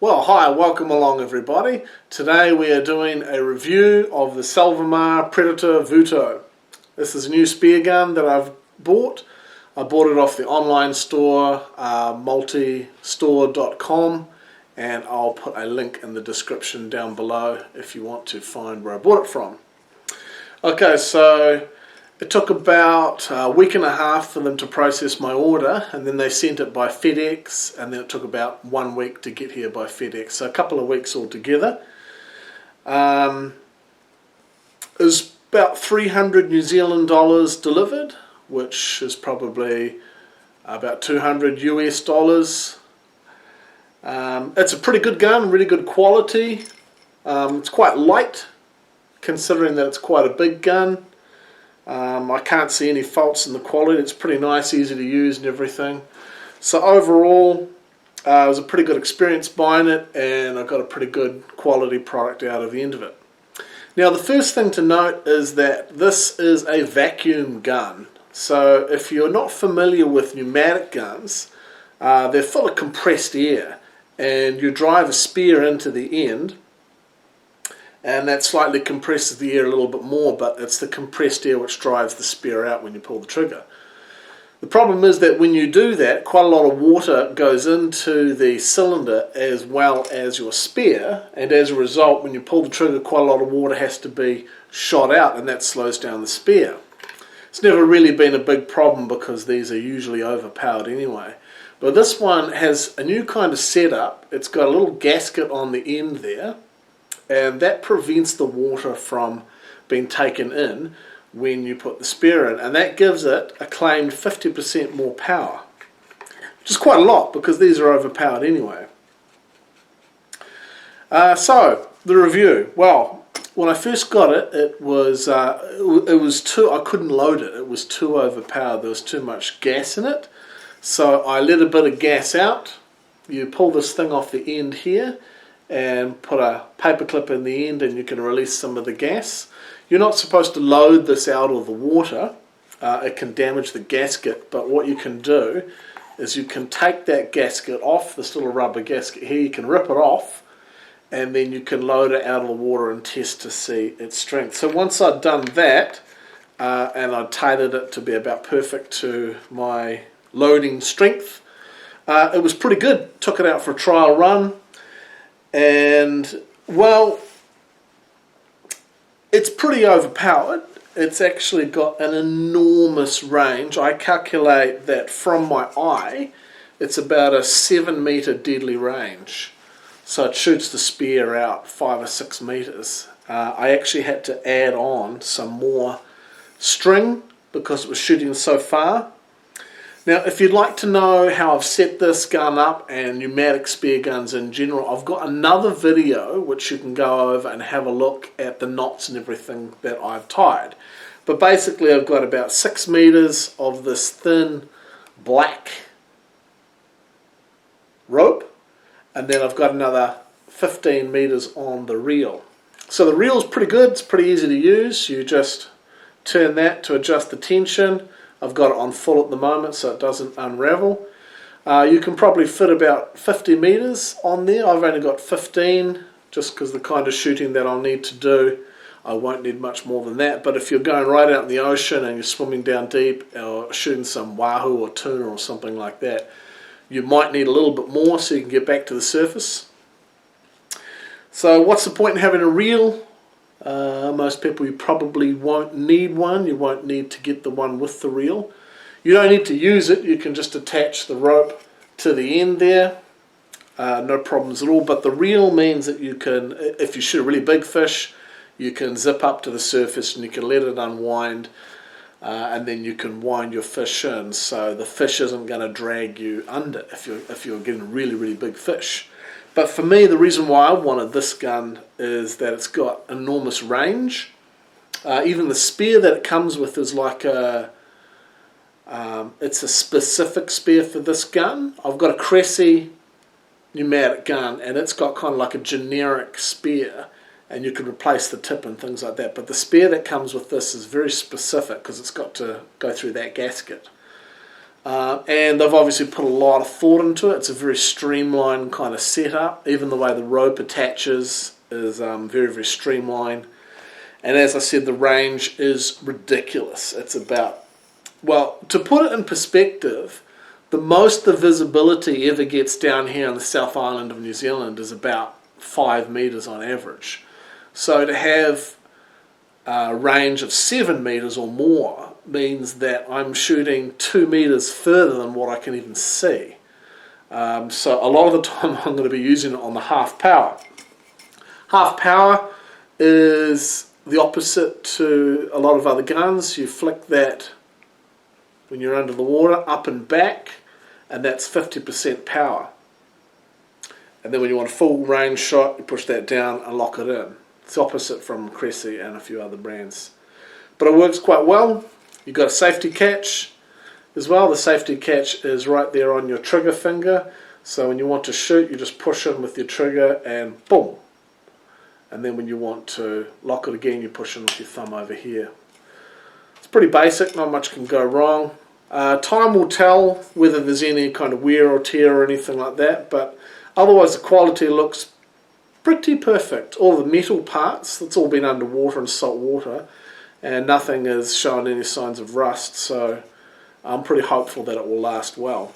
Well, hi, welcome along everybody. Today we are doing a review of the Salvimar Predathor Vuoto. This is a new spear gun that I've bought. I bought it off the online store, multistore.com, and I'll put a link in the description down below if you want to find where I bought it from. Okay, so it took about a week and a half for them to process my order, and then they sent it by FedEx, and then it took about 1 week to get here by FedEx, so a couple of weeks altogether. It was about 300 New Zealand dollars delivered, which is probably about 200 US dollars. It's a pretty good gun, really good quality. It's quite light, considering that it's quite a big gun. I can't see any faults in the quality. It's pretty nice, easy to use and everything. So overall, it was a pretty good experience buying it, and I got a pretty good quality product out of the end of it. Now the first thing to note is that this is a vacuum gun. So if you're not familiar with pneumatic guns, they're full of compressed air, and you drive a spear into the end, and that slightly compresses the air a little bit more, but it's the compressed air which drives the spear out when you pull the trigger. The problem is that when you do that, quite a lot of water goes into the cylinder as well as your spear, and as a result, when you pull the trigger, quite a lot of water has to be shot out, and that slows down the spear. It's never really been a big problem because these are usually overpowered anyway. But this one has a new kind of setup. It's got a little gasket on the end there, and that prevents the water from being taken in when you put the spear in, and that gives it a claimed 50% more power, which is quite a lot because these are overpowered anyway. So the review. Well, when I first got it, it was too. I couldn't load it. It was too overpowered. There was too much gas in it, so I let a bit of gas out. You pull this thing off the end here, and put a paper clip in the end, and you can release some of the gas. You're not supposed to load this out of the water. It can damage the gasket, but what you can do is you can take that gasket off, this little rubber gasket here, you can rip it off, and then you can load it out of the water and test to see its strength. So once I'd done that, and I'd tightened it to be about perfect to my loading strength, it was pretty good. Took it out for a trial run, and well, it's pretty overpowered. It's actually got an enormous range. I calculate that from my eye, it's about a 7-meter deadly range. So it shoots the spear out 5 or 6 meters. I actually had to add on some more string because it was shooting so far. Now, if you'd like to know how I've set this gun up and pneumatic spear guns in general, I've got another video which you can go over and have a look at the knots and everything that I've tied. But basically I've got about 6 meters of this thin black rope, and then I've got another 15 meters on the reel. So the reel's pretty good, it's pretty easy to use. You just turn that to adjust the tension. I've got it on full at the moment so it doesn't unravel. You can probably fit about 50 meters on there. I've only got 15 just because the kind of shooting that I'll need to do, I won't need much more than that. But if you're going right out in the ocean and you're swimming down deep or shooting some wahoo or tuna or something like that, you might need a little bit more so you can get back to the surface. So what's the point in having a reel? Most people, you probably won't need one. You won't need to get the one with the reel. You don't need to use it. You can just attach the rope to the end there. No problems at all. But the reel means that you can, if you shoot a really big fish, you can zip up to the surface and you can let it unwind, and then you can wind your fish in so the fish isn't going to drag you under if you're getting a really, really big fish. But for me, the reason why I wanted this gun is that it's got enormous range. Even the spear that it comes with is like it's a specific spear for this gun. I've got a Cressy pneumatic gun, and it's got kind of like a generic spear, and you can replace the tip and things like that. But the spear that comes with this is very specific because it's got to go through that gasket. And they've obviously put a lot of thought into it. It's a very streamlined kind of setup. Even the way the rope attaches is very, very streamlined. And as I said, the range is ridiculous. It's about, well, to put it in perspective, the most the visibility ever gets down here on the South Island of New Zealand is about 5 metres on average. So to have a range of 7 metres or more means that I'm shooting 2 metres further than what I can even see. So a lot of the time I'm going to be using it on the half power. Half power is the opposite to a lot of other guns. You flick that when you're under the water up and back, and that's 50% power. And then when you want a full range shot, you push that down and lock it in. It's opposite from Cressy and a few other brands. But it works quite well. You've got a safety catch as well. The safety catch is right there on your trigger finger. So when you want to shoot, you just push in with your trigger and boom. And then when you want to lock it again, you push in with your thumb over here. It's pretty basic, not much can go wrong. Time will tell whether there's any kind of wear or tear or anything like that, but otherwise the quality looks pretty perfect. All the metal parts, it's all been underwater and salt water, and nothing has shown any signs of rust, so I'm pretty hopeful that it will last well.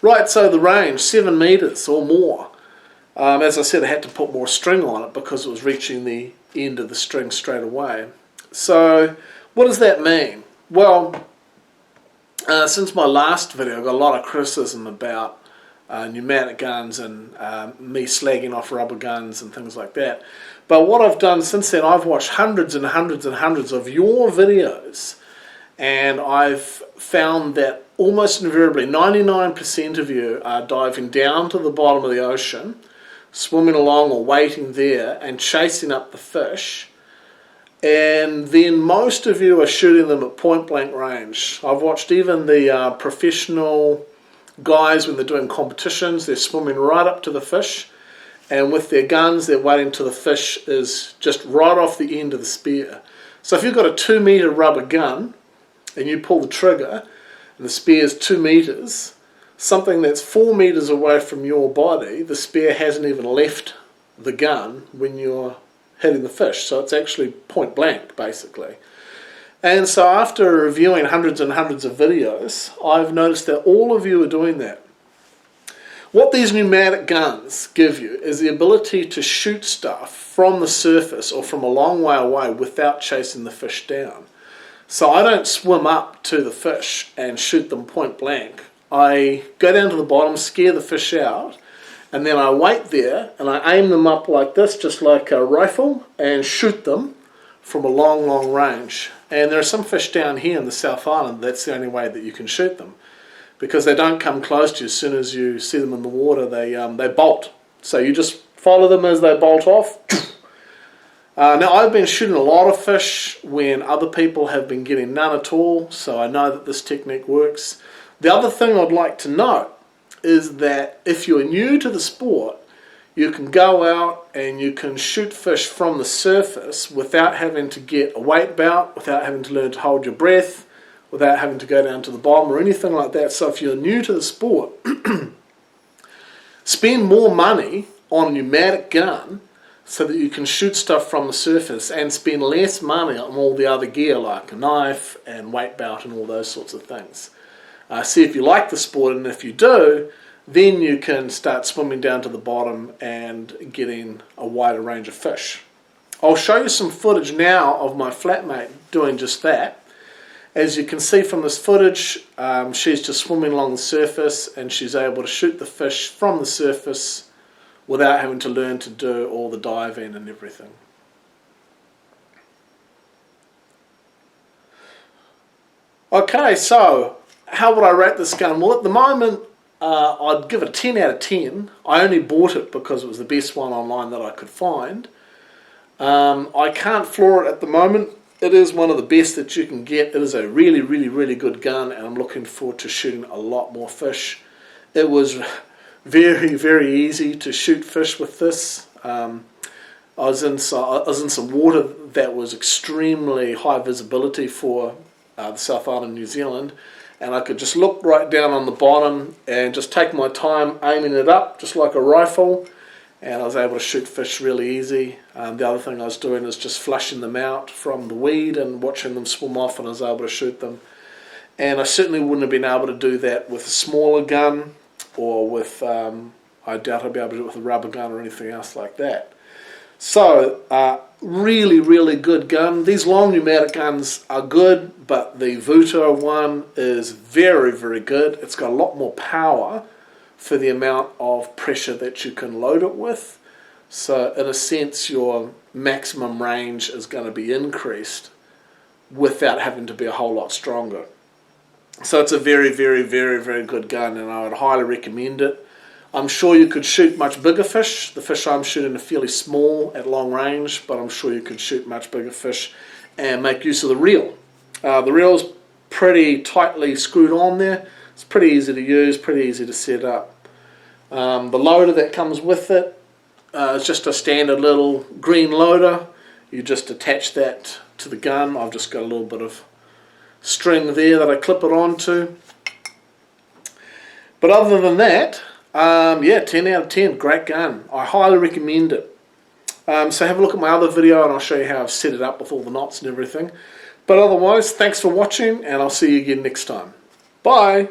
Right, so the range, 7 metres or more. As I said, I had to put more string on it because it was reaching the end of the string straight away. So what does that mean? Well, since my last video, I got a lot of criticism about pneumatic guns and me slagging off rubber guns and things like that. But what I've done since then, I've watched hundreds and hundreds and hundreds of your videos, and I've found that almost invariably 99% of you are diving down to the bottom of the ocean, swimming along or waiting there and chasing up the fish, and then most of you are shooting them at point blank range. I've watched even the professional guys when they're doing competitions, they're swimming right up to the fish, and with their guns they're waiting till the fish is just right off the end of the spear. So if you've got a 2 metre rubber gun and you pull the trigger and the spear is 2 metres, something that's 4 metres away from your body, the spear hasn't even left the gun when you're hitting the fish. So it's actually point blank, basically. And so after reviewing hundreds and hundreds of videos, I've noticed that all of you are doing that. What these pneumatic guns give you is the ability to shoot stuff from the surface or from a long way away without chasing the fish down. So I don't swim up to the fish and shoot them point blank. I go down to the bottom, scare the fish out, and then I wait there and I aim them up like this, just like a rifle, and shoot them from a long, long range. And there are some fish down here in the South Island, that's the only way that you can shoot them, because they don't come close to you. As soon as you see them in the water, they bolt. So you just follow them as they bolt off. Now I've been shooting a lot of fish when other people have been getting none at all, so I know that this technique works. The other thing I'd like to note is that if you're new to the sport, you can go out and you can shoot fish from the surface without having to get a weight belt, without having to learn to hold your breath, without having to go down to the bottom or anything like that. So if you're new to the sport, spend more money on a pneumatic gun so that you can shoot stuff from the surface, and spend less money on all the other gear like a knife and weight belt and all those sorts of things. See if you like the sport, and if you do, then you can start swimming down to the bottom and getting a wider range of fish. I'll show you some footage now of my flatmate doing just that. As you can see from this footage, she's just swimming along the surface and she's able to shoot the fish from the surface without having to learn to do all the diving and everything. Okay, so how would I rate this gun? Well, at the moment, I'd give it a 10 out of 10. I only bought it because it was the best one online that I could find. I can't floor it at the moment. It is one of the best that you can get. It is a really, really, really good gun, and I'm looking forward to shooting a lot more fish. It was very, very easy to shoot fish with this. I was in some water that was extremely high visibility for the South Island, New Zealand, and I could just look right down on the bottom and just take my time aiming it up just like a rifle, and I was able to shoot fish really easy. The other thing I was doing is just flushing them out from the weed and watching them swim off, and I was able to shoot them. And I certainly wouldn't have been able to do that with a smaller gun, or with, I doubt I'd be able to do it with a rubber gun or anything else like that. So, really, really good gun. These long pneumatic guns are good, but the Vuoto one is very, very good. It's got a lot more power for the amount of pressure that you can load it with. So, in a sense, your maximum range is going to be increased without having to be a whole lot stronger. So it's a very, very, very, very good gun, and I would highly recommend it. I'm sure you could shoot much bigger fish. The fish I'm shooting are fairly small at long range, but I'm sure you could shoot much bigger fish and make use of the reel. The reel's pretty tightly screwed on there. It's pretty easy to use, pretty easy to set up. The loader that comes with it is just a standard little green loader. You just attach that to the gun. I've just got a little bit of string there that I clip it onto. But other than that, yeah, 10 out of 10, great gun. I highly recommend it. So have a look at my other video and I'll show you how I've set it up with all the knots and everything. But otherwise, thanks for watching, and I'll see you again next time. Bye!